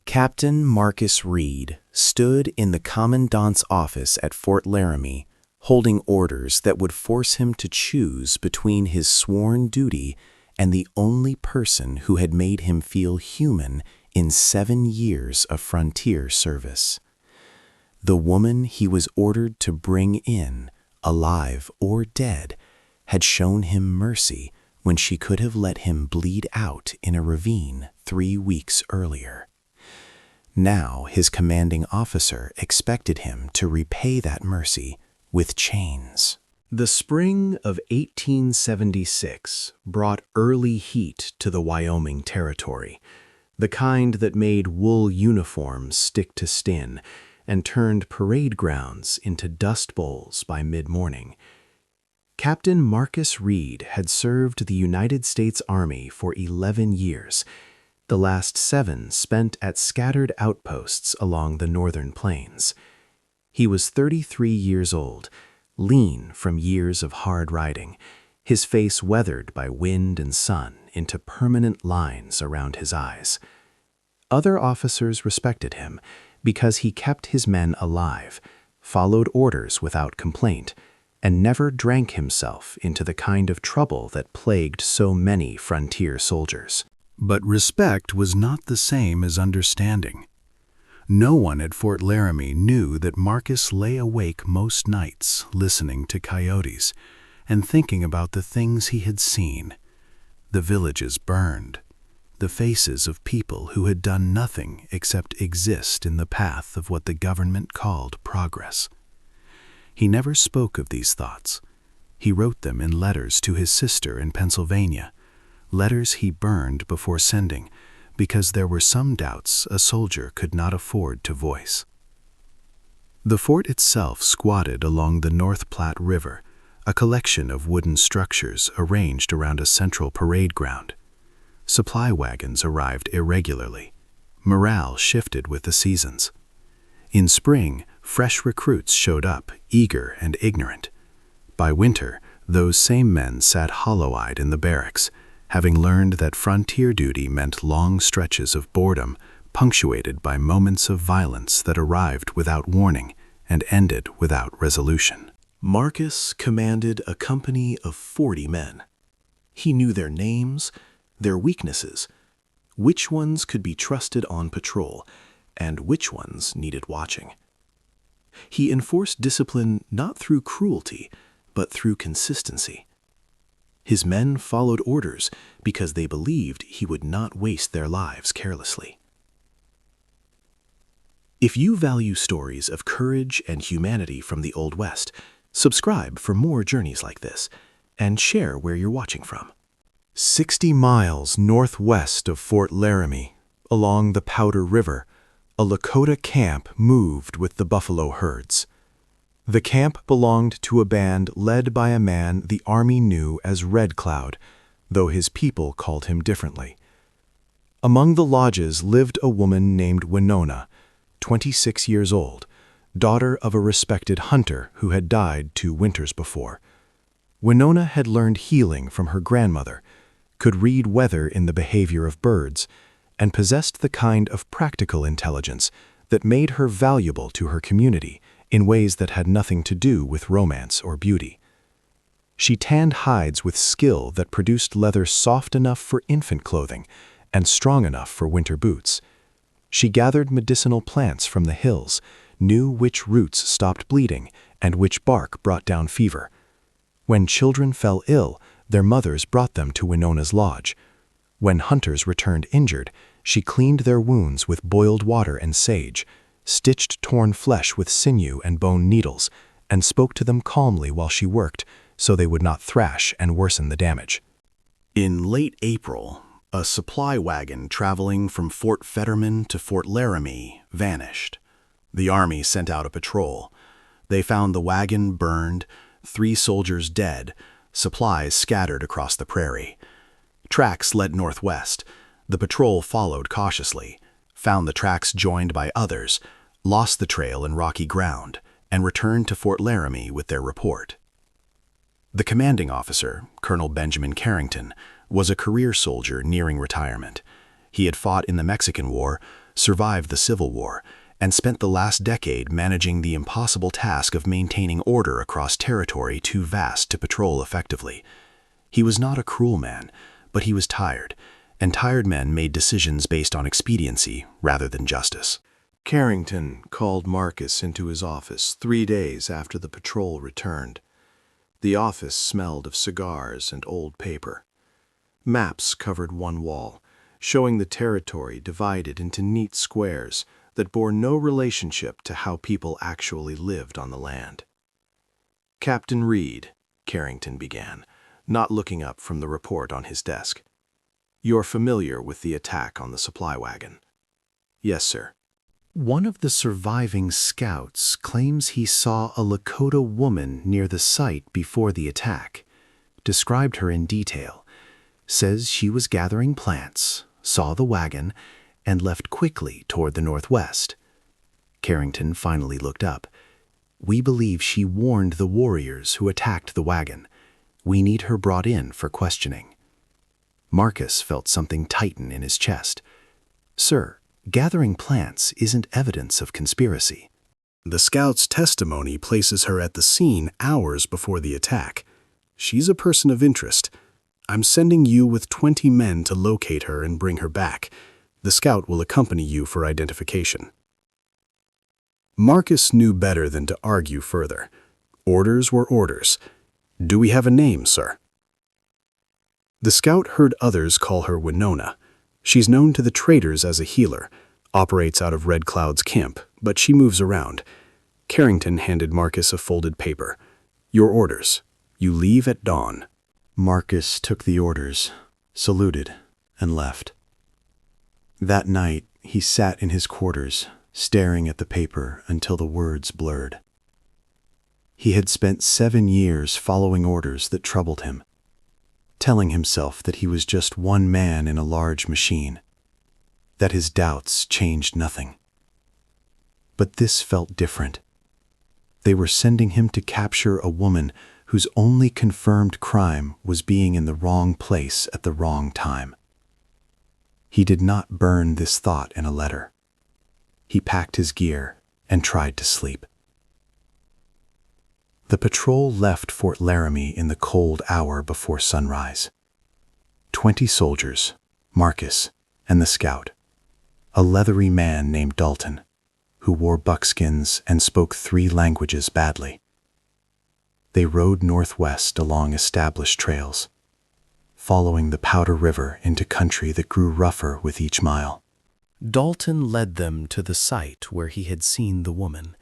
Captain Marcus Reed stood in the commandant's office at Fort Laramie, holding orders that would force him to choose between his sworn duty and the only person who had made him feel human in 7 years of frontier service. The woman he was ordered to bring in, alive or dead, had shown him mercy when she could have let him bleed out in a ravine 3 weeks earlier. Now his commanding officer expected him to repay that mercy with chains. The spring of 1876 brought early heat to the Wyoming Territory, the kind that made wool uniforms stick to skin and turned parade grounds into dust bowls by mid-morning. Captain Marcus Reed had served the United States Army for 11 years, the last 7 spent at scattered outposts along the northern plains. He was 33 years old, lean from years of hard riding, his face weathered by wind and sun into permanent lines around his eyes. Other officers respected him because he kept his men alive, followed orders without complaint, and never drank himself into the kind of trouble that plagued so many frontier soldiers. But respect was not the same as understanding. No one at Fort Laramie knew that Marcus lay awake most nights listening to coyotes and thinking about the things he had seen. The villages burned, the faces of people who had done nothing except exist in the path of what the government called progress. He never spoke of these thoughts. He wrote them in letters to his sister in Pennsylvania, letters he burned before sending because there were some doubts a soldier could not afford to voice. The fort itself squatted along the North Platte River, a collection of wooden structures arranged around a central parade ground. Supply wagons arrived irregularly. Morale shifted with the seasons. In spring, fresh recruits showed up, eager and ignorant. By winter, those same men sat hollow-eyed in the barracks, having learned that frontier duty meant long stretches of boredom punctuated by moments of violence that arrived without warning and ended without resolution. Marcus commanded a company of 40 men. He knew their names, their weaknesses, which ones could be trusted on patrol, and which ones needed watching. He enforced discipline not through cruelty, but through consistency. His men followed orders because they believed he would not waste their lives carelessly. If you value stories of courage and humanity from the Old West, subscribe for more journeys like this, and share where you're watching from. 60 miles northwest of Fort Laramie, along the Powder River, a Lakota camp moved with the buffalo herds. The camp belonged to a band led by a man the Army knew as Red Cloud, though his people called him differently. Among the lodges lived a woman named Winona, 26 years old, daughter of a respected hunter who had died 2 winters before. Winona had learned healing from her grandmother, could read weather in the behavior of birds, and possessed the kind of practical intelligence that made her valuable to her community in ways that had nothing to do with romance or beauty. She tanned hides with skill that produced leather soft enough for infant clothing and strong enough for winter boots. She gathered medicinal plants from the hills, knew which roots stopped bleeding and which bark brought down fever. When children fell ill, their mothers brought them to Winona's lodge. When hunters returned injured, she cleaned their wounds with boiled water and sage, stitched torn flesh with sinew and bone needles, and spoke to them calmly while she worked so they would not thrash and worsen the damage. In late April, a supply wagon traveling from Fort Fetterman to Fort Laramie vanished. The Army sent out a patrol. They found the wagon burned, 3 soldiers dead, supplies scattered across the prairie. Tracks led northwest. The patrol followed cautiously, found the tracks joined by others, lost the trail in rocky ground, and returned to Fort Laramie with their report. The commanding officer, Colonel Benjamin Carrington, was a career soldier nearing retirement. He had fought in the Mexican War, survived the Civil War, and spent the last decade managing the impossible task of maintaining order across territory too vast to patrol effectively. He was not a cruel man, but he was tired, and tired men made decisions based on expediency rather than justice. Carrington called Marcus into his office 3 days after the patrol returned. The office smelled of cigars and old paper. Maps covered one wall, showing the territory divided into neat squares that bore no relationship to how people actually lived on the land. "Captain Reed," Carrington began, not looking up from the report on his desk. "You're familiar with the attack on the supply wagon?" "Yes, sir." "One of the surviving scouts claims he saw a Lakota woman near the site before the attack, described her in detail, says she was gathering plants, saw the wagon, and left quickly toward the northwest." Carrington finally looked up. "We believe she warned the warriors who attacked the wagon. We need her brought in for questioning." Marcus felt something tighten in his chest. "Sir, gathering plants isn't evidence of conspiracy." "The scout's testimony places her at the scene hours before the attack. She's a person of interest. I'm sending you with 20 men to locate her and bring her back. The scout will accompany you for identification." Marcus knew better than to argue further. Orders were orders. "Do we have a name, sir?" The scout heard others call her Winona. She's known to the traders as a healer, operates out of Red Cloud's camp, but she moves around. Carrington handed Marcus a folded paper. "Your orders. You leave at dawn." Marcus took the orders, saluted, and left. That night, he sat in his quarters, staring at the paper until the words blurred. He had spent 7 years following orders that troubled him, telling himself that he was just one man in a large machine, that his doubts changed nothing. But this felt different. They were sending him to capture a woman whose only confirmed crime was being in the wrong place at the wrong time. He did not burn this thought in a letter. He packed his gear and tried to sleep. The patrol left Fort Laramie in the cold hour before sunrise. 20 soldiers, Marcus, and the scout, a leathery man named Dalton, who wore buckskins and spoke 3 languages badly. They rode northwest along established trails, following the Powder River into country that grew rougher with each mile. Dalton led them to the site where he had seen the woman.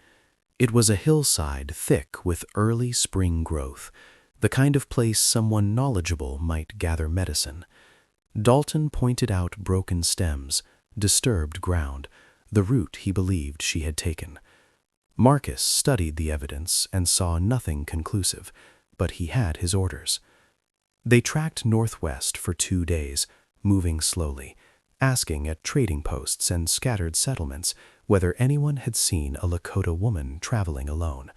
It was a hillside thick with early spring growth, the kind of place someone knowledgeable might gather medicine. Dalton pointed out broken stems, disturbed ground, the route he believed she had taken. Marcus studied the evidence and saw nothing conclusive, but he had his orders. They tracked northwest for 2 days, moving slowly, asking at trading posts and scattered settlements whether anyone had seen a Lakota woman traveling alone.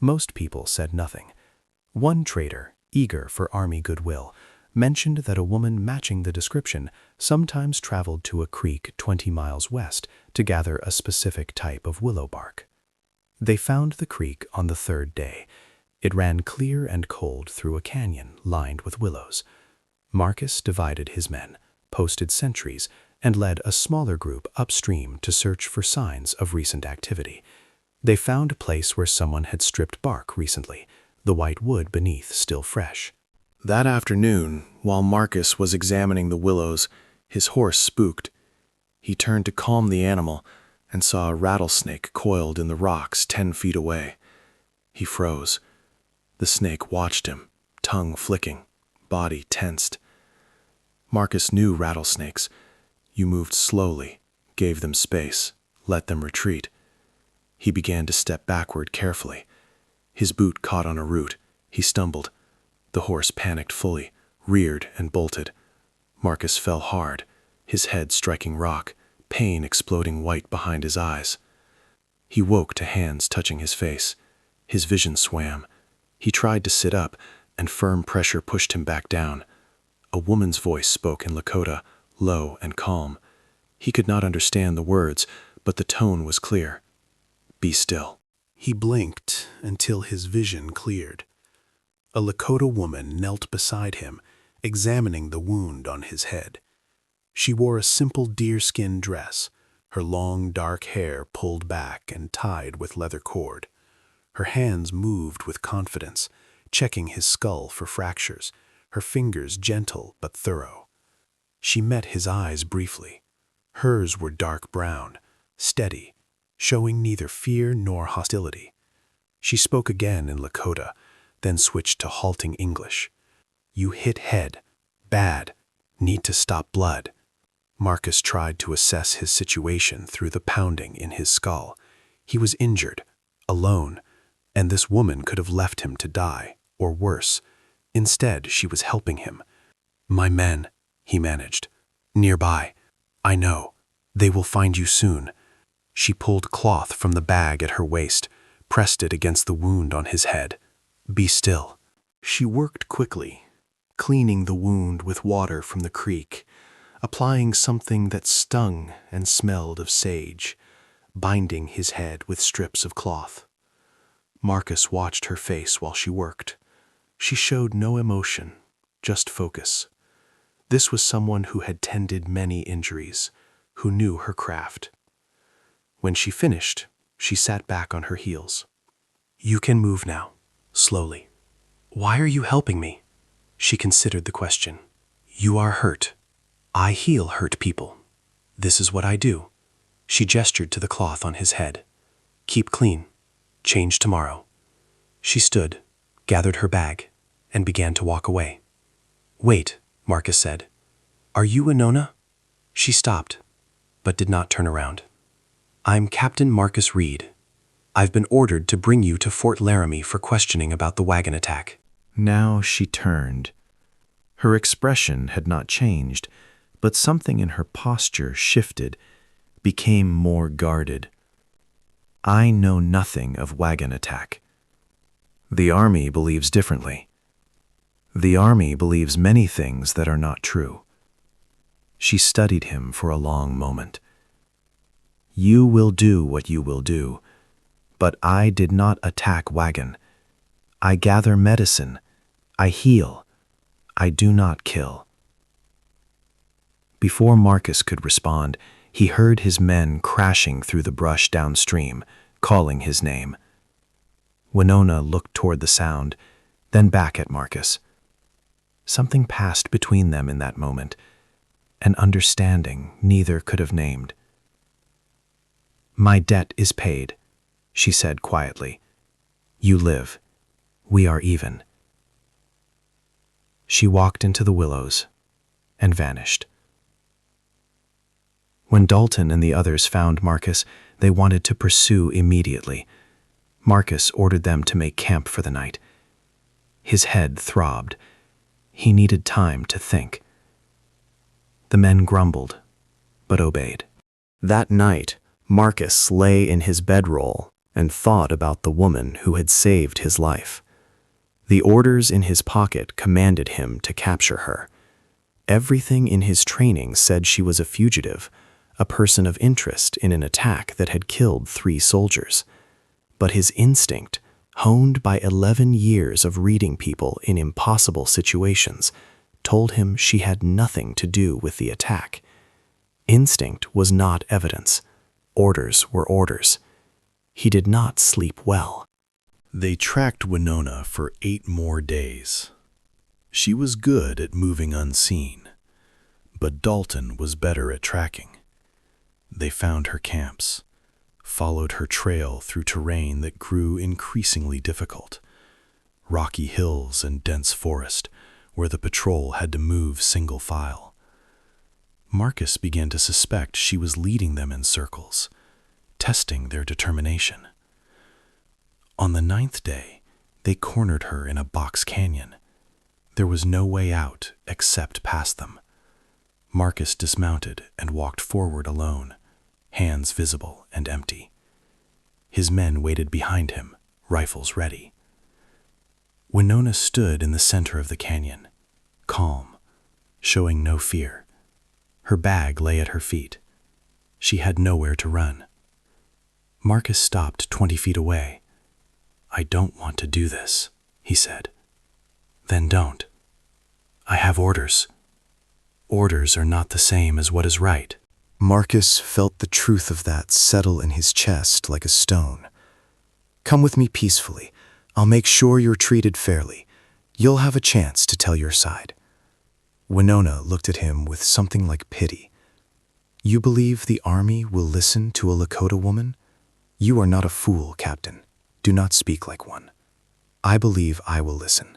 Most people said nothing. One trader, eager for army goodwill, mentioned that a woman matching the description sometimes traveled to a creek 20 miles west to gather a specific type of willow bark. They found the creek on the 3rd day. It ran clear and cold through a canyon lined with willows. Marcus divided his men, posted sentries, and led a smaller group upstream to search for signs of recent activity. They found a place where someone had stripped bark recently, the white wood beneath still fresh. That afternoon, while Marcus was examining the willows, his horse spooked. He turned to calm the animal and saw a rattlesnake coiled in the rocks 10 feet away. He froze. The snake watched him, tongue flicking, body tensed. Marcus knew rattlesnakes. You moved slowly, gave them space, let them retreat. He began to step backward carefully. His boot caught on a root. He stumbled. The horse panicked fully, reared and bolted. Marcus fell hard, his head striking rock, pain exploding white behind his eyes. He woke to hands touching his face. His vision swam. He tried to sit up, and firm pressure pushed him back down. A woman's voice spoke in Lakota, low and calm. He could not understand the words, but the tone was clear. Be still. He blinked until his vision cleared. A Lakota woman knelt beside him, examining the wound on his head. She wore a simple deerskin dress, her long dark hair pulled back and tied with leather cord. Her hands moved with confidence, checking his skull for fractures, her fingers gentle but thorough. She met his eyes briefly. Hers were dark brown, steady, showing neither fear nor hostility. She spoke again in Lakota, then switched to halting English. You hit head. Bad. Need to stop blood. Marcus tried to assess his situation through the pounding in his skull. He was injured, alone, and this woman could have left him to die, or worse. Instead, she was helping him. My men, he managed. Nearby. I know. They will find you soon. She pulled cloth from the bag at her waist, pressed it against the wound on his head. Be still. She worked quickly, cleaning the wound with water from the creek, applying something that stung and smelled of sage, binding his head with strips of cloth. Marcus watched her face while she worked. She showed no emotion, just focus. This was someone who had tended many injuries, who knew her craft. When she finished, she sat back on her heels. You can move now, slowly. Why are you helping me? She considered the question. You are hurt. I heal hurt people. This is what I do. She gestured to the cloth on his head. Keep clean. Change tomorrow. She stood, gathered her bag, and began to walk away. Wait, Marcus said. Are you Winona? She stopped, but did not turn around. I'm Captain Marcus Reed. I've been ordered to bring you to Fort Laramie for questioning about the wagon attack. Now she turned. Her expression had not changed, but something in her posture shifted, became more guarded. I know nothing of wagon attack. The Army believes differently. The Army believes many things that are not true. She studied him for a long moment. You will do what you will do, but I did not attack wagon. I gather medicine. I heal. I do not kill. Before Marcus could respond, he heard his men crashing through the brush downstream, calling his name. Winona looked toward the sound, then back at Marcus. Something passed between them in that moment, an understanding neither could have named. My debt is paid, she said quietly. You live. We are even. She walked into the willows and vanished. When Dalton and the others found Marcus, they wanted to pursue immediately. Marcus ordered them to make camp for the night. His head throbbed. He needed time to think. The men grumbled, but obeyed. That night, Marcus lay in his bedroll and thought about the woman who had saved his life. The orders in his pocket commanded him to capture her. Everything in his training said she was a fugitive, a person of interest in an attack that had killed 3 soldiers. But his instinct, honed by 11 years of reading people in impossible situations, told him she had nothing to do with the attack. Instinct was not evidence. Orders were orders. He did not sleep well. They tracked Winona for 8 more days. She was good at moving unseen, but Dalton was better at tracking. They found her camps, followed her trail through terrain that grew increasingly difficult. Rocky hills and dense forest, where the patrol had to move single file. Marcus began to suspect she was leading them in circles, testing their determination. On the 9th day, they cornered her in a box canyon. There was no way out except past them. Marcus dismounted and walked forward alone, hands visible and empty. His men waited behind him, rifles ready. Winona stood in the center of the canyon, calm, showing no fear. Her bag lay at her feet, She had nowhere to run. Marcus stopped 20 feet away. "I don't want to do this," he said. "Then don't. I have orders. Orders are not the same as what is right." Marcus felt the truth of that settle in his chest like a stone. "Come with me peacefully. I'll make sure you're treated fairly. You'll have a chance to tell your side." Winona looked at him with something like pity. "You believe the army will listen to a Lakota woman? You are not a fool, Captain. Do not speak like one. I believe I will listen.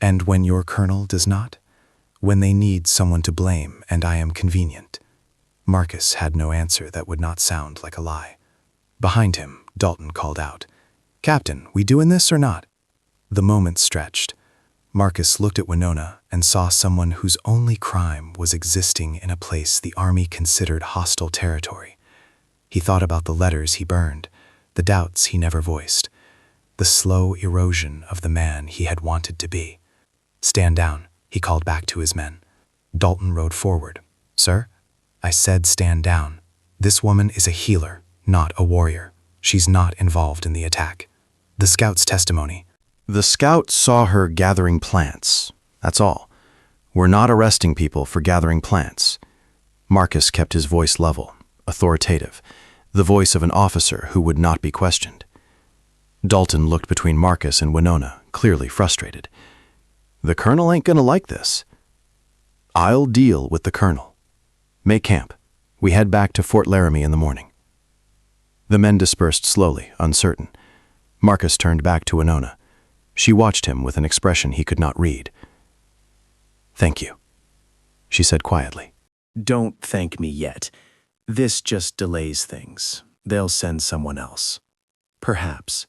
And when your colonel does not? When they need someone to blame and I am convenient?" Marcus had no answer that would not sound like a lie. Behind him, Dalton called out, "Captain, we doing this or not?" The moment stretched. Marcus looked at Winona and saw someone whose only crime was existing in a place the army considered hostile territory. He thought about the letters he burned, the doubts he never voiced, the slow erosion of the man he had wanted to be. "Stand down," he called back to his men. Dalton rode forward. "Sir, I said stand down. This woman is a healer, not a warrior. She's not involved in the attack. The scout's testimony." "The scout saw her gathering plants. That's all. We're not arresting people for gathering plants." Marcus kept his voice level, authoritative, the voice of an officer who would not be questioned. Dalton looked between Marcus and Winona, clearly frustrated. "The colonel ain't gonna like this." "I'll deal with the colonel. Make camp. We head back to Fort Laramie in the morning." The men dispersed slowly, uncertain. Marcus turned back to Winona. She watched him with an expression he could not read. "Thank you," she said quietly. "Don't thank me yet. This just delays things. They'll send someone else. Perhaps.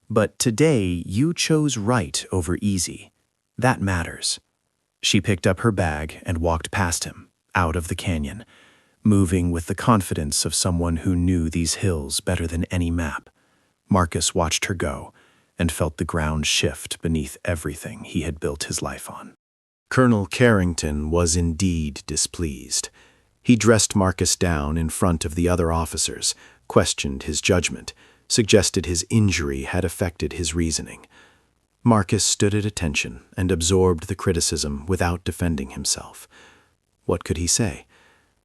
But today you chose right over easy. That matters." She picked up her bag and walked past him, out of the canyon, moving with the confidence of someone who knew these hills better than any map. Marcus watched her go and felt the ground shift beneath everything he had built his life on. Colonel Carrington was indeed displeased. He dressed Marcus down in front of the other officers, questioned his judgment, suggested his injury had affected his reasoning. Marcus stood at attention and absorbed the criticism without defending himself. What could he say?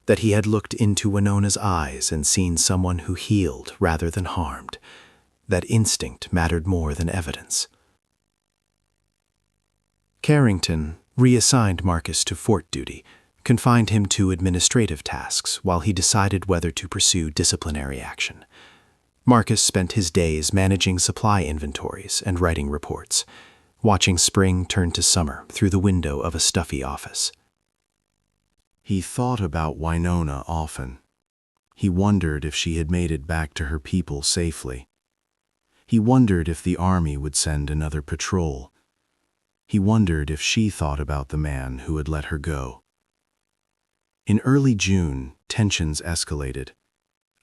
That he had looked into Winona's eyes and seen someone who healed rather than harmed. That instinct mattered more than evidence. Carrington reassigned Marcus to fort duty, confined him to administrative tasks while he decided whether to pursue disciplinary action. Marcus spent his days managing supply inventories and writing reports, watching spring turn to summer through the window of a stuffy office. He thought about Winona often. He wondered if she had made it back to her people safely. He wondered if the army would send another patrol. He wondered if she thought about the man who had let her go. In early June, tensions escalated.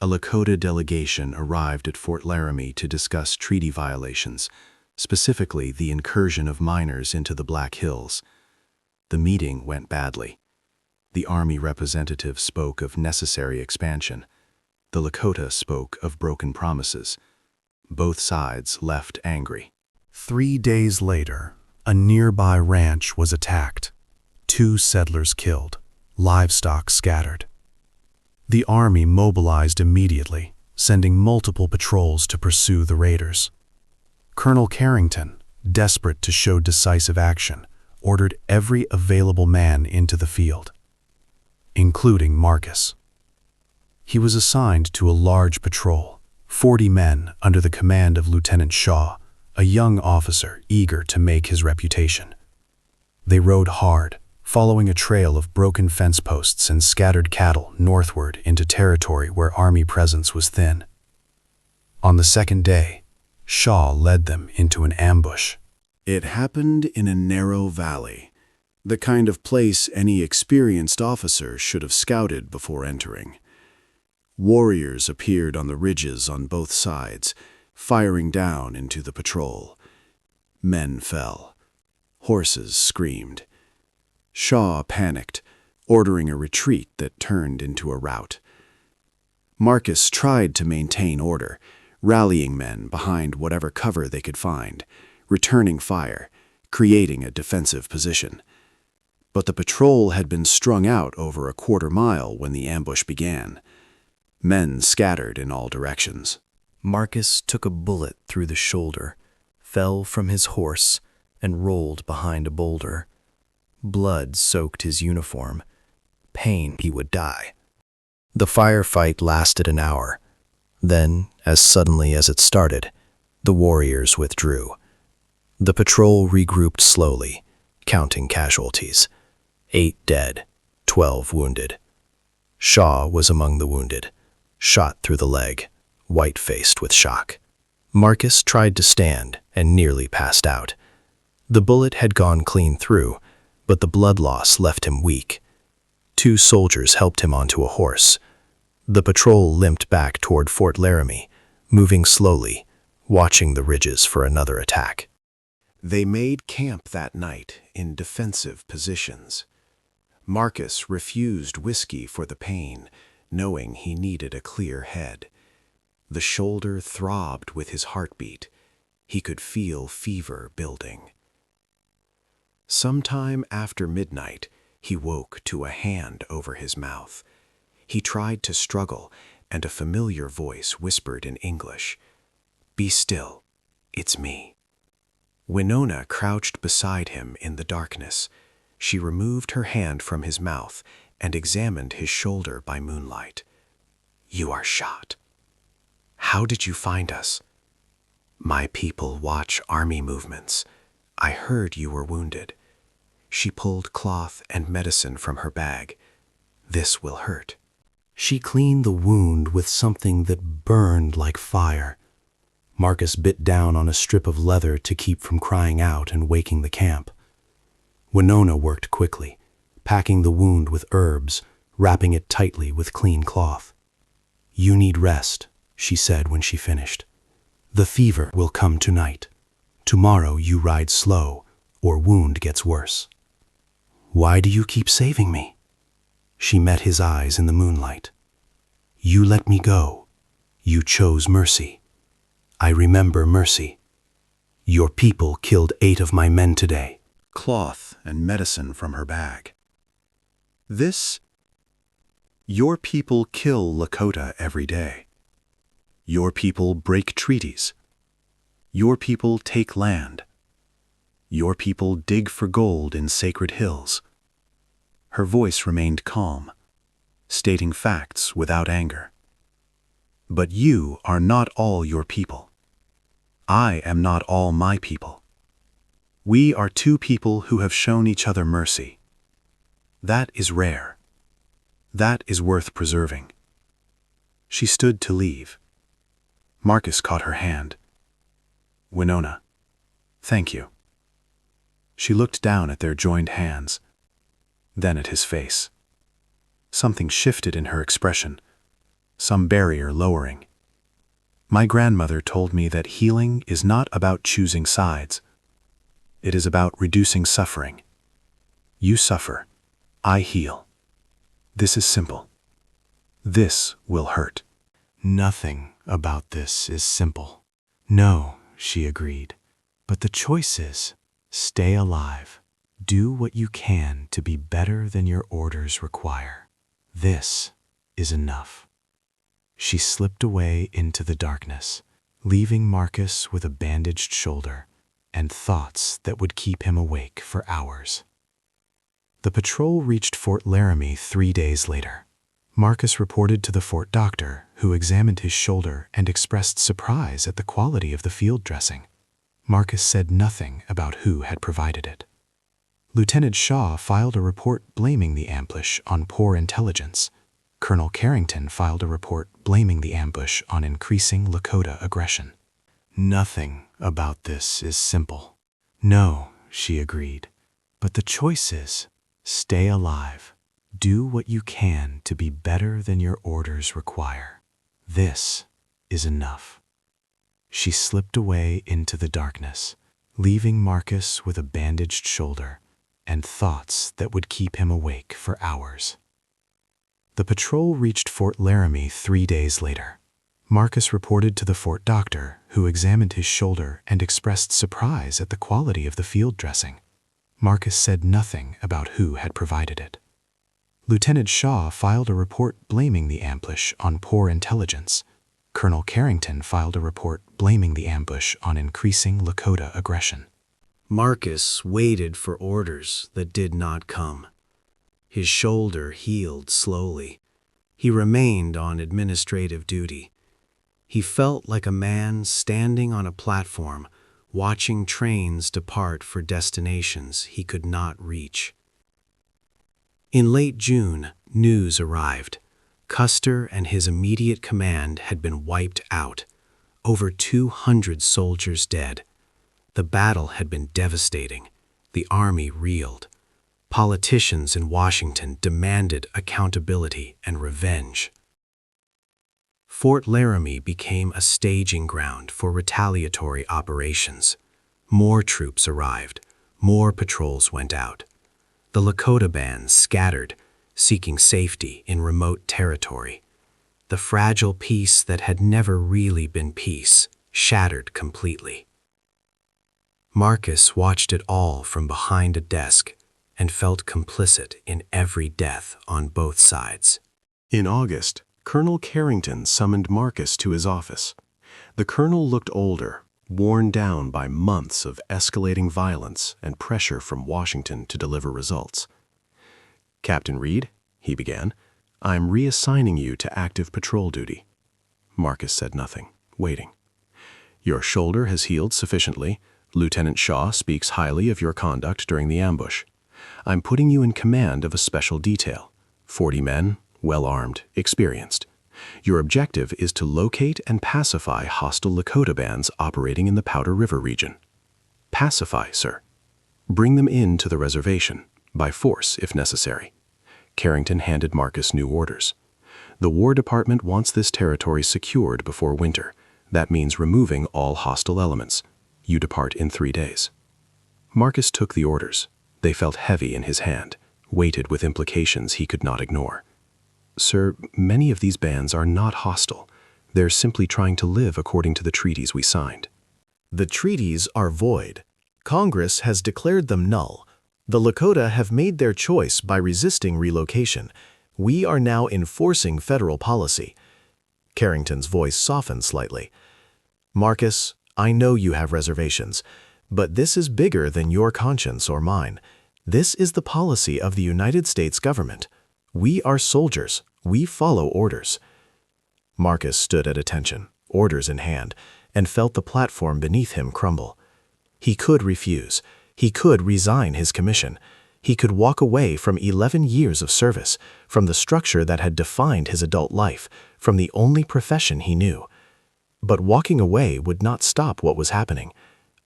A Lakota delegation arrived at Fort Laramie to discuss treaty violations, specifically the incursion of miners into the Black Hills. The meeting went badly. The Army representative spoke of necessary expansion. The Lakota spoke of broken promises. Both sides left angry. 3 days later, a nearby ranch was attacked. 2 settlers killed, livestock scattered. The army mobilized immediately, sending multiple patrols to pursue the raiders. Colonel Carrington, desperate to show decisive action, ordered every available man into the field, including Marcus. He was assigned to a large patrol, 40 men under the command of Lieutenant Shaw, a young officer eager to make his reputation. They rode hard, following a trail of broken fence posts and scattered cattle northward into territory where Army presence was thin. On the second day, Shaw led them into an ambush. It happened in a narrow valley, the kind of place any experienced officer should have scouted before entering. Warriors appeared on the ridges on both sides, firing down into the patrol. Men fell. Horses screamed. Shaw panicked, ordering a retreat that turned into a rout. Marcus tried to maintain order, rallying men behind whatever cover they could find, returning fire, creating a defensive position. But the patrol had been strung out over a quarter-mile when the ambush began. Men scattered in all directions. Marcus took a bullet through the shoulder, fell from his horse, and rolled behind a boulder. Blood soaked his uniform. Pain, he would die. The firefight lasted an hour. Then, as suddenly as it started, the warriors withdrew. The patrol regrouped slowly, counting casualties. 8 dead, 12 wounded. Shaw was among the wounded, shot through the leg, white-faced with shock. Marcus tried to stand and nearly passed out. The bullet had gone clean through, but the blood loss left him weak. 2 soldiers helped him onto a horse. The patrol limped back toward Fort Laramie, moving slowly, watching the ridges for another attack. They made camp that night in defensive positions. Marcus refused whiskey for the pain, knowing he needed a clear head. The shoulder throbbed with his heartbeat. He could feel fever building. Sometime after midnight, he woke to a hand over his mouth. He tried to struggle, and a familiar voice whispered in English, "Be still, it's me." Winona crouched beside him in the darkness. She removed her hand from his mouth and examined his shoulder by moonlight. "You are shot." "How did you find us?" "My people watch army movements. I heard you were wounded." She pulled cloth and medicine from her bag. "This will hurt." She cleaned the wound with something that burned like fire. Marcus bit down on a strip of leather to keep from crying out and waking the camp. Winona worked quickly, packing the wound with herbs, wrapping it tightly with clean cloth. "You need rest," she said when she finished. "The fever will come tonight. Tomorrow you ride slow, or wound gets worse." "Why do you keep saving me?" She met his eyes in the moonlight. "You let me go. You chose mercy. I remember mercy. Your people killed 8 of my men today." Cloth and medicine from her bag. Your people kill Lakota every day. Your people break treaties. Your people take land. Your people dig for gold in sacred hills. Her voice remained calm, stating facts without anger. But you are not all your people. I am not all my people. We are 2 people who have shown each other mercy. That is rare. That is worth preserving. She stood to leave. Marcus caught her hand. "Winona, thank you." She looked down at their joined hands, then at his face. Something shifted in her expression, some barrier lowering. "My grandmother told me that healing is not about choosing sides. It is about reducing suffering. You suffer, I heal. This is simple. This will hurt." "Nothing about this is simple." "No," she agreed, "but the choice is, stay alive. Do what you can to be better than your orders require. This is enough." She slipped away into the darkness, leaving Marcus with a bandaged shoulder and thoughts that would keep him awake for hours. The patrol reached Fort Laramie 3 days later. Marcus reported to the fort doctor, who examined his shoulder and expressed surprise at the quality of the field dressing. Marcus said nothing about who had provided it. Lieutenant Shaw filed a report blaming the ambush on poor intelligence. Colonel Carrington filed a report blaming the ambush on increasing Lakota aggression. "Nothing about this is simple." "No," she agreed, "but the choice is, stay alive. Do what you can to be better than your orders require. This is enough." She slipped away into the darkness, leaving Marcus with a bandaged shoulder and thoughts that would keep him awake for hours. The patrol reached Fort Laramie 3 days later. Marcus reported to the fort doctor, who examined his shoulder and expressed surprise at the quality of the field dressing. Marcus said nothing about who had provided it. Lieutenant Shaw filed a report blaming the ambush on poor intelligence. Colonel Carrington filed a report blaming the ambush on increasing Lakota aggression. Marcus waited for orders that did not come. His shoulder healed slowly. He remained on administrative duty. He felt like a man standing on a platform, watching trains depart for destinations he could not reach. In late June, news arrived. Custer and his immediate command had been wiped out. Over 200 soldiers dead. The battle had been devastating. The army reeled. Politicians in Washington demanded accountability and revenge. Fort Laramie became a staging ground for retaliatory operations. More troops arrived. More patrols went out. The Lakota bands scattered, seeking safety in remote territory. The fragile peace that had never really been peace shattered completely. Marcus watched it all from behind a desk and felt complicit in every death on both sides. In August, Colonel Carrington summoned Marcus to his office. The colonel looked older, worn down by months of escalating violence and pressure from Washington to deliver results. "Captain Reed," he began, "I'm reassigning you to active patrol duty." Marcus said nothing, waiting. "Your shoulder has healed sufficiently. Lieutenant Shaw speaks highly of your conduct during the ambush. I'm putting you in command of a special detail. 40 men, well-armed, experienced. Your objective is to locate and pacify hostile Lakota bands operating in the Powder River region. Pacify, sir. Bring them in to the reservation, by force if necessary." Carrington handed Marcus new orders. "The War Department wants this territory secured before winter. That means removing all hostile elements. You depart in 3 days." Marcus took the orders. They felt heavy in his hand, weighted with implications he could not ignore. "Sir, many of these bands are not hostile. They're simply trying to live according to the treaties we signed." "The treaties are void. Congress has declared them null. The Lakota have made their choice by resisting relocation. We are now enforcing federal policy." Carrington's voice softened slightly. "Marcus, I know you have reservations, but this is bigger than your conscience or mine. This is the policy of the United States government. We are soldiers. We follow orders." Marcus stood at attention, orders in hand, and felt the platform beneath him crumble. He could refuse. He could resign his commission. He could walk away from 11 years of service, from the structure that had defined his adult life, from the only profession he knew. But walking away would not stop what was happening.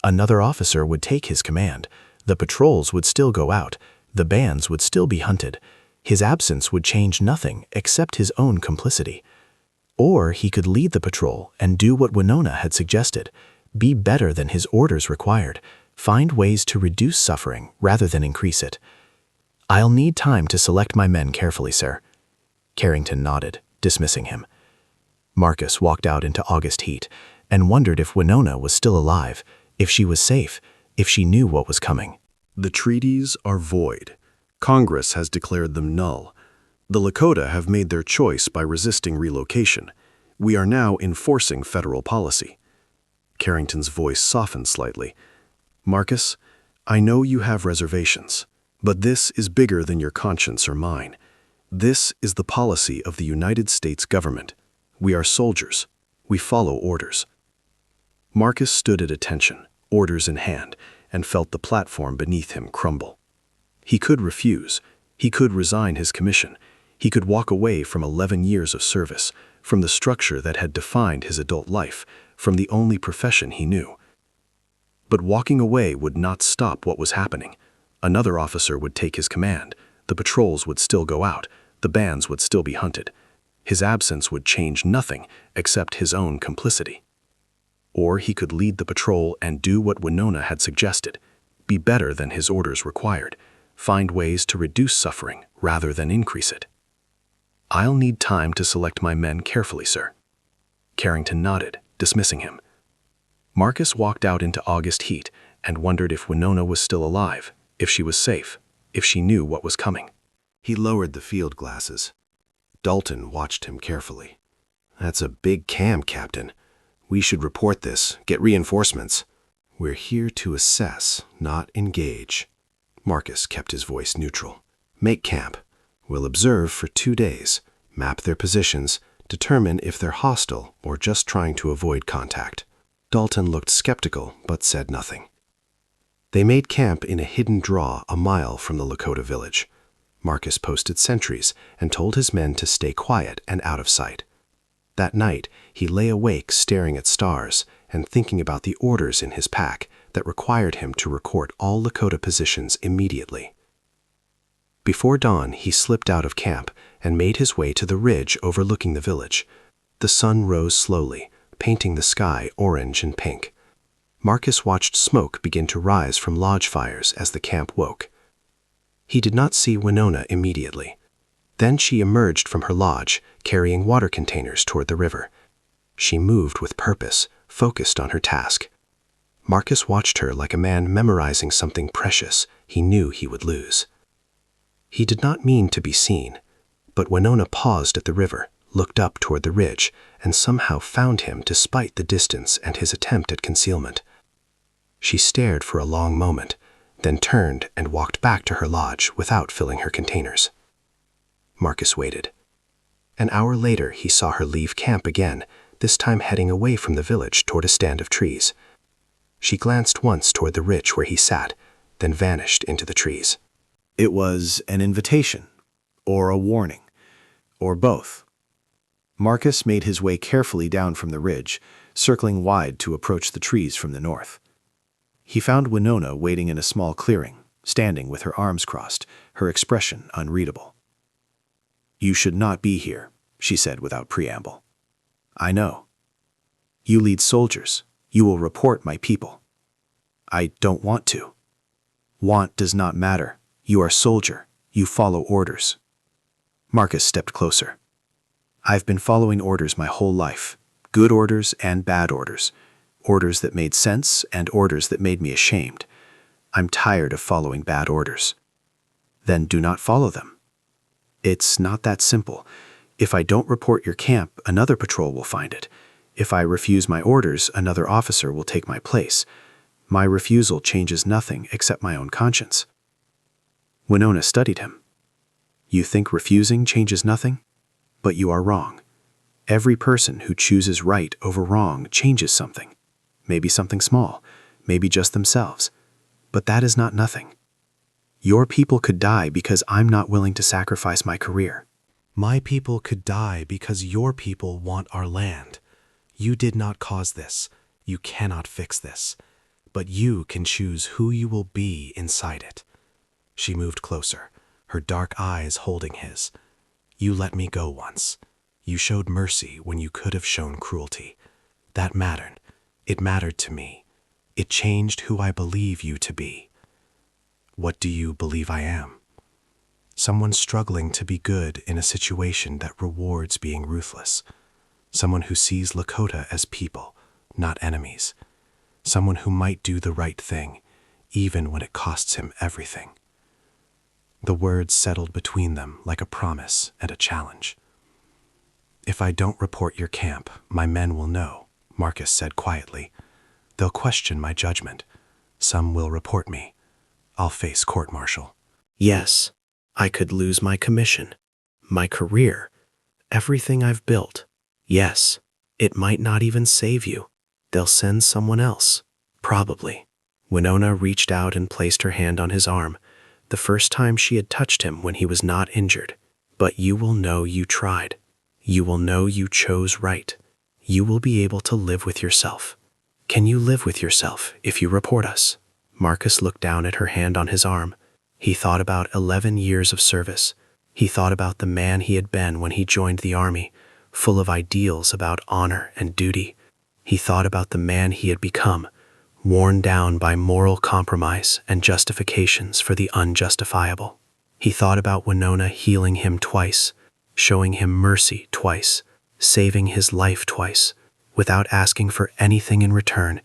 Another officer would take his command. The patrols would still go out. The bands would still be hunted. His absence would change nothing except his own complicity. Or he could lead the patrol and do what Winona had suggested, be better than his orders required, find ways to reduce suffering rather than increase it. "I'll need time to select my men carefully, sir." Carrington nodded, dismissing him. Marcus walked out into August heat and wondered if Winona was still alive, if she was safe, if she knew what was coming. "The treaties are void. Congress has declared them null. The Lakota have made their choice by resisting relocation. We are now enforcing federal policy." Carrington's voice softened slightly. "Marcus, I know you have reservations, but this is bigger than your conscience or mine. This is the policy of the United States government. We are soldiers. We follow orders." Marcus stood at attention, orders in hand, and felt the platform beneath him crumble. He could refuse. He could resign his commission. He could walk away from 11 years of service, from the structure that had defined his adult life, from the only profession he knew. But walking away would not stop what was happening. Another officer would take his command. The patrols would still go out. The bands would still be hunted. His absence would change nothing except his own complicity. Or he could lead the patrol and do what Winona had suggested, be better than his orders required, find ways to reduce suffering rather than increase it. I'll need time to select my men carefully, sir. Carrington nodded, dismissing him. Marcus walked out into August heat and wondered if Winona was still alive, if she was safe, if she knew what was coming. He lowered the field glasses. Dalton watched him carefully. "That's a big camp, Captain. We should report this, get reinforcements." "We're here to assess, not engage." Marcus kept his voice neutral. "Make camp. We'll observe for 2 days, map their positions, determine if they're hostile or just trying to avoid contact." Dalton looked skeptical but said nothing. They made camp in a hidden draw a mile from the Lakota village. Marcus posted sentries and told his men to stay quiet and out of sight. That night, he lay awake staring at stars and thinking about the orders in his pack that required him to record all Lakota positions immediately. Before dawn, he slipped out of camp and made his way to the ridge overlooking the village. The sun rose slowly, painting the sky orange and pink. Marcus watched smoke begin to rise from lodge fires as the camp woke. He did not see Winona immediately. Then she emerged from her lodge, carrying water containers toward the river. She moved with purpose, focused on her task. Marcus watched her like a man memorizing something precious he knew he would lose. He did not mean to be seen, but Winona paused at the river, looked up toward the ridge, and somehow found him despite the distance and his attempt at concealment. She stared for a long moment, then turned and walked back to her lodge without filling her containers. Marcus waited. An hour later, he saw her leave camp again, this time heading away from the village toward a stand of trees. She glanced once toward the ridge where he sat, then vanished into the trees. It was an invitation, or a warning, or both. Marcus made his way carefully down from the ridge, circling wide to approach the trees from the north. He found Winona waiting in a small clearing, standing with her arms crossed, her expression unreadable. "You should not be here," she said without preamble. "I know. You lead soldiers. You will report my people." "I don't want to." "Want does not matter. You are a soldier. You follow orders." Marcus stepped closer. "I've been following orders my whole life, good orders and bad orders. Orders that made sense and orders that made me ashamed. I'm tired of following bad orders." "Then do not follow them." "It's not that simple. If I don't report your camp, another patrol will find it. If I refuse my orders, another officer will take my place. My refusal changes nothing except my own conscience." Winona studied him. "You think refusing changes nothing? But you are wrong. Every person who chooses right over wrong changes something. Maybe something small, maybe just themselves. But that is not nothing. Your people could die because I'm not willing to sacrifice my career." My people could die because your people want our land. You did not cause this. You cannot fix this. But you can choose who you will be inside it. She moved closer, her dark eyes holding his. You let me go once. You showed mercy when you could have shown cruelty. That mattered. It mattered to me. It changed who I believe you to be. What do you believe I am? Someone struggling to be good in a situation that rewards being ruthless. Someone who sees Lakota as people, not enemies. Someone who might do the right thing, even when it costs him everything. The words settled between them like a promise and a challenge. "If I don't report your camp, my men will know," Marcus said quietly. "They'll question my judgment. Some will report me. I'll face court-martial." "Yes, I could lose my commission, my career, everything I've built. Yes, it might not even save you. They'll send someone else, probably." Winona reached out and placed her hand on his arm, the first time she had touched him when he was not injured. "But you will know you tried. You will know you chose right. You will be able to live with yourself. Can you live with yourself if you report us?" Marcus looked down at her hand on his arm. He thought about 11 years of service. He thought about the man he had been when he joined the army, full of ideals about honor and duty. He thought about the man he had become, worn down by moral compromise and justifications for the unjustifiable. He thought about Winona healing him twice, showing him mercy twice, saving his life twice, without asking for anything in return,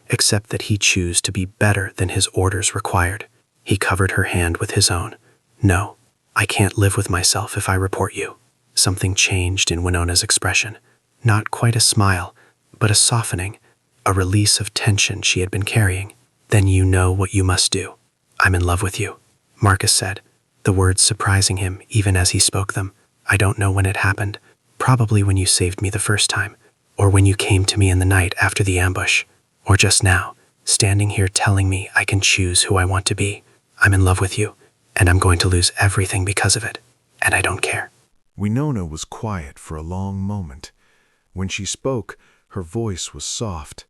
except that he choose to be better than his orders required. He covered her hand with his own. "No, I can't live with myself if I report you." Something changed in Winona's expression. Not quite a smile, but a softening, a release of tension she had been carrying. "Then you know what you must do. I'm in love with you," Marcus said, the words surprising him even as he spoke them. "I don't know when it happened, probably when you saved me the first time, or when you came to me in the night after the ambush, or just now, standing here telling me I can choose who I want to be. I'm in love with you, and I'm going to lose everything because of it, and I don't care." Winona was quiet for a long moment. When she spoke, her voice was soft.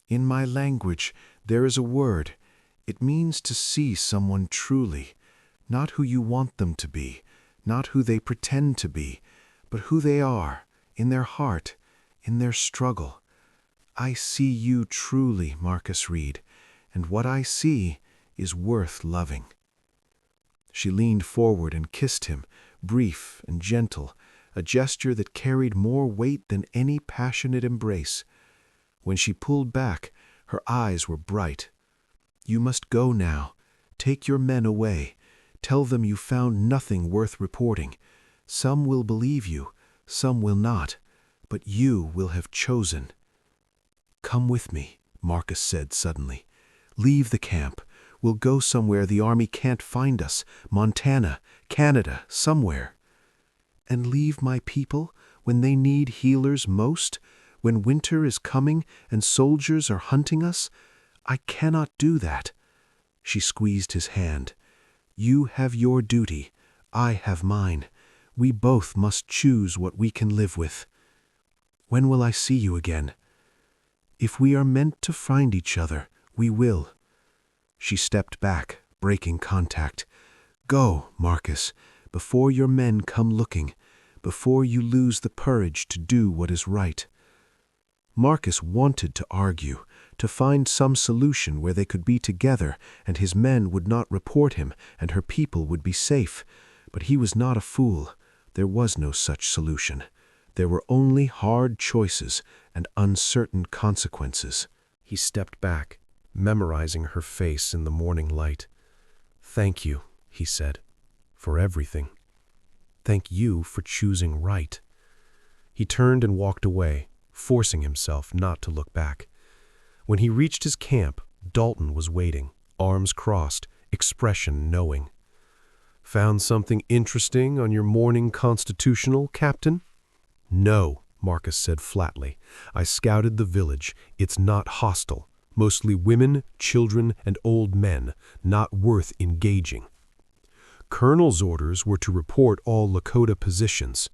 "In my language, there is a word. It means to see someone truly, not who you want them to be, not who they pretend to be, but who they are, in their heart, in their struggle. I see you truly, Marcus Reed, and what I see is worth loving." She leaned forward and kissed him, brief and gentle, a gesture that carried more weight than any passionate embrace. When she pulled back, her eyes were bright. "You must go now. Take your men away. Tell them you found nothing worth reporting. Some will believe you, some will not, but you will have chosen." "Come with me," Marcus said suddenly. "Leave the camp. We'll go somewhere the army can't find us, Montana, Canada, somewhere." "And leave my people when they need healers most, when winter is coming and soldiers are hunting us? I cannot do that." She squeezed his hand. "You have your duty. I have mine. We both must choose what we can live with. When will I see you again?" "If we are meant to find each other, we will." She stepped back, breaking contact. "Go, Marcus, before your men come looking, before you lose the courage to do what is right." Marcus wanted to argue, to find some solution where they could be together and his men would not report him and her people would be safe. But he was not a fool. There was no such solution. There were only hard choices and uncertain consequences. He stepped back, memorizing her face in the morning light. "Thank you," he said, "for everything. Thank you for choosing right." He turned and walked away, forcing himself not to look back. When he reached his camp, Dalton was waiting, arms crossed, expression knowing. "Found something interesting on your morning constitutional, Captain?" "No," Marcus said flatly. "I scouted the village. It's not hostile. Mostly women, children, and old men, not worth engaging." Colonel's orders were to report all Lakota positions.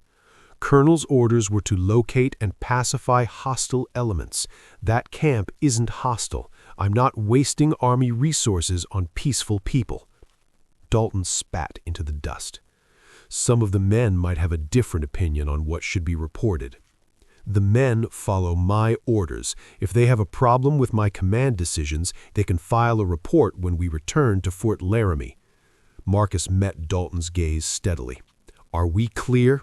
Colonel's orders were to locate and pacify hostile elements. That camp isn't hostile. I'm not wasting army resources on peaceful people. Dalton spat into the dust. Some of the men might have a different opinion on what should be reported. The men follow my orders. If they have a problem with my command decisions, they can file a report when we return to Fort Laramie. Marcus met Dalton's gaze steadily. "Are we clear?"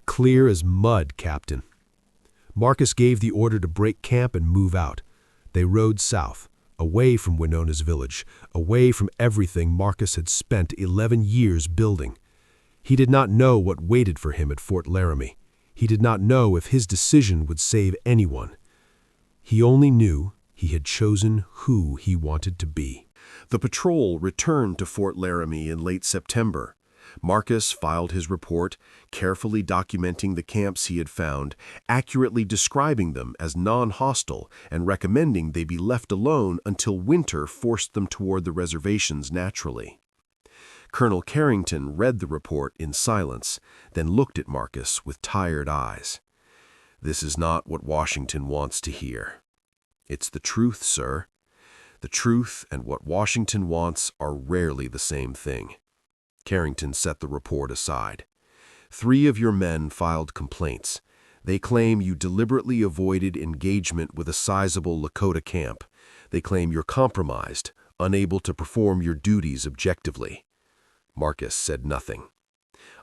"Clear as mud, Captain." Marcus gave the order to break camp and move out. They rode south, away from Winona's village, away from everything Marcus had spent 11 years building. He did not know what waited for him at Fort Laramie. He did not know if his decision would save anyone. He only knew he had chosen who he wanted to be. The patrol returned to Fort Laramie in late September. Marcus filed his report, carefully documenting the camps he had found, accurately describing them as non-hostile and recommending they be left alone until winter forced them toward the reservations naturally. Colonel Carrington read the report in silence, then looked at Marcus with tired eyes. "This is not what Washington wants to hear." "It's the truth, sir." "The truth and what Washington wants are rarely the same thing." Carrington set the report aside. "3 of your men filed complaints. They claim you deliberately avoided engagement with a sizable Lakota camp. They claim you're compromised, unable to perform your duties objectively." Marcus said nothing.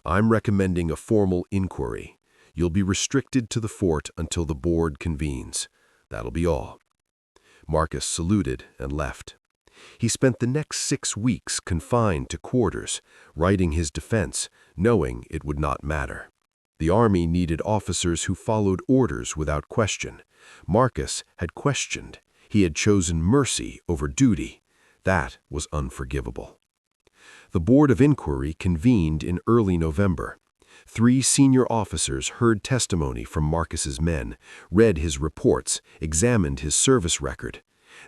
I'm recommending a formal inquiry. You'll be restricted to the fort until the board convenes. That'll be all." Marcus saluted and left. He spent the next 6 weeks confined to quarters, writing his defense, knowing it would not matter. The army needed officers who followed orders without question. Marcus had questioned. He had chosen mercy over duty. That was unforgivable. The Board of Inquiry convened in early November. 3 senior officers heard testimony from Marcus's men, read his reports, examined his service record.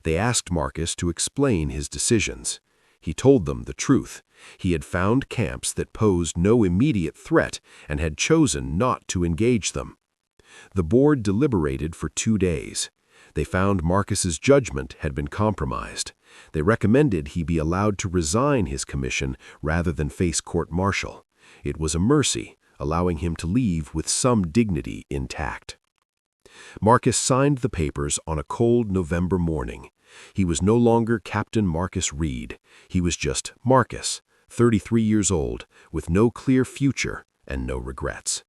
They asked Marcus to explain his decisions. He told them the truth. He had found camps that posed no immediate threat and had chosen not to engage them. The board deliberated for 2 days. They found Marcus's judgment had been compromised. They recommended he be allowed to resign his commission rather than face court-martial. It was a mercy, allowing him to leave with some dignity intact. Marcus signed the papers on a cold November morning. He was no longer Captain Marcus Reed. He was just Marcus, 33 years old, with no clear future and no regrets.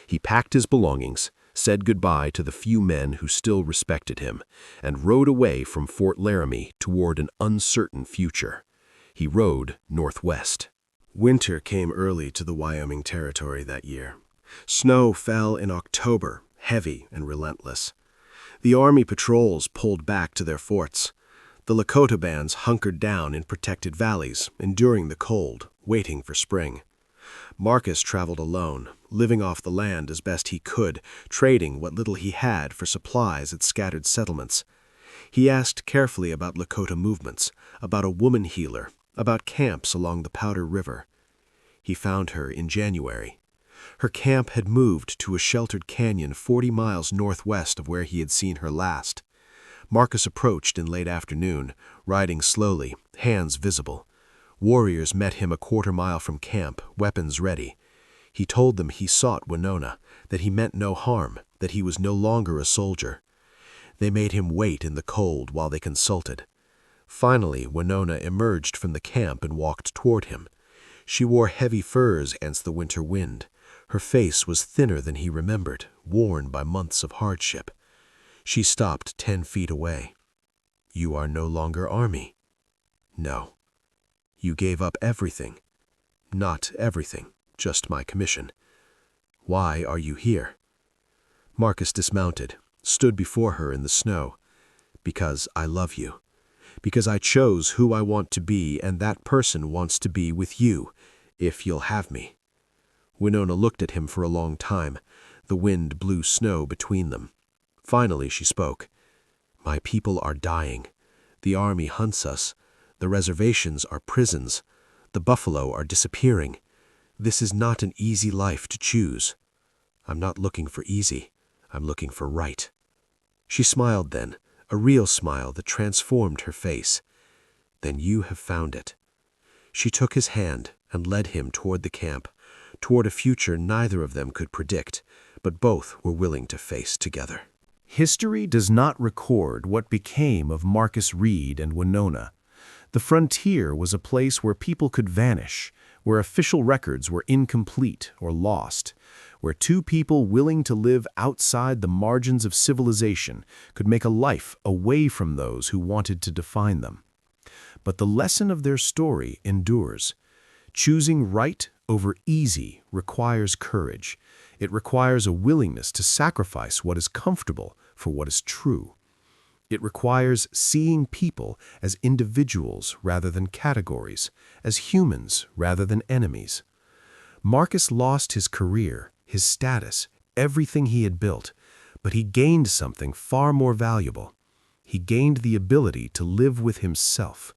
He packed his belongings, said goodbye to the few men who still respected him, and rode away from Fort Laramie toward an uncertain future. He rode northwest. Winter came early to the Wyoming Territory that year. Snow fell in October, heavy and relentless. The Army patrols pulled back to their forts. The Lakota bands hunkered down in protected valleys, enduring the cold, waiting for spring. Marcus traveled alone, living off the land as best he could, trading what little he had for supplies at scattered settlements. He asked carefully about Lakota movements, about a woman healer, about camps along the Powder River. He found her in January. Her camp had moved to a sheltered canyon 40 miles northwest of where he had seen her last. Marcus approached in late afternoon, riding slowly, hands visible. Warriors met him a quarter-mile from camp, weapons ready. He told them he sought Winona, that he meant no harm, that he was no longer a soldier. They made him wait in the cold while they consulted. Finally, Winona emerged from the camp and walked toward him. She wore heavy furs against the winter wind. Her face was thinner than he remembered, worn by months of hardship. She stopped 10 feet away. "You are no longer Army." "No." "You gave up everything." "Not everything, just my commission." "Why are you here?" Marcus dismounted, stood before her in the snow. "Because I love you. Because I chose who I want to be, and that person wants to be with you, if you'll have me." Winona looked at him for a long time. The wind blew snow between them. Finally she spoke. "My people are dying. The Army hunts us. The reservations are prisons. The buffalo are disappearing. This is not an easy life to choose. I'm not looking for easy. I'm looking for right." She smiled then, a real smile that transformed her face. "Then you have found it." She took his hand and led him toward the camp, toward a future neither of them could predict, but both were willing to face together. History does not record what became of Marcus Reed and Winona. The frontier was a place where people could vanish, where official records were incomplete or lost, where 2 people willing to live outside the margins of civilization could make a life away from those who wanted to define them. But the lesson of their story endures. Choosing right over easy requires courage. It requires a willingness to sacrifice what is comfortable for what is true. It requires seeing people as individuals rather than categories, as humans rather than enemies. Marcus lost his career, his status, everything he had built, but he gained something far more valuable. He gained the ability to live with himself.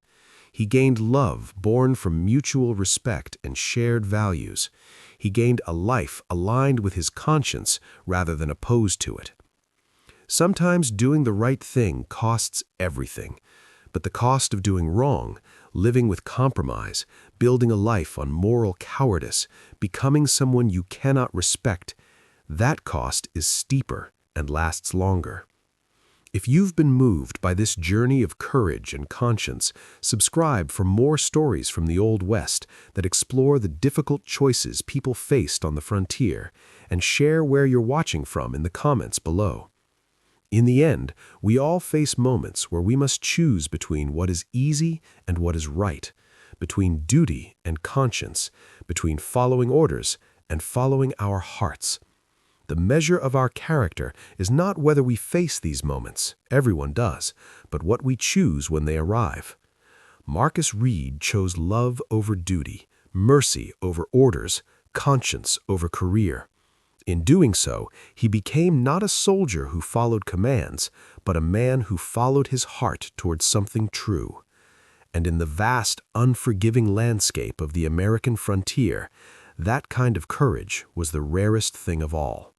He gained love born from mutual respect and shared values. He gained a life aligned with his conscience rather than opposed to it. Sometimes doing the right thing costs everything, but the cost of doing wrong, living with compromise, building a life on moral cowardice, becoming someone you cannot respect, that cost is steeper and lasts longer. If you've been moved by this journey of courage and conscience, subscribe for more stories from the Old West that explore the difficult choices people faced on the frontier, and share where you're watching from in the comments below. In the end, we all face moments where we must choose between what is easy and what is right, between duty and conscience, between following orders and following our hearts. The measure of our character is not whether we face these moments, everyone does, but what we choose when they arrive. Marcus Reed chose love over duty, mercy over orders, conscience over career. In doing so, he became not a soldier who followed commands, but a man who followed his heart towards something true. And in the vast, unforgiving landscape of the American frontier, that kind of courage was the rarest thing of all.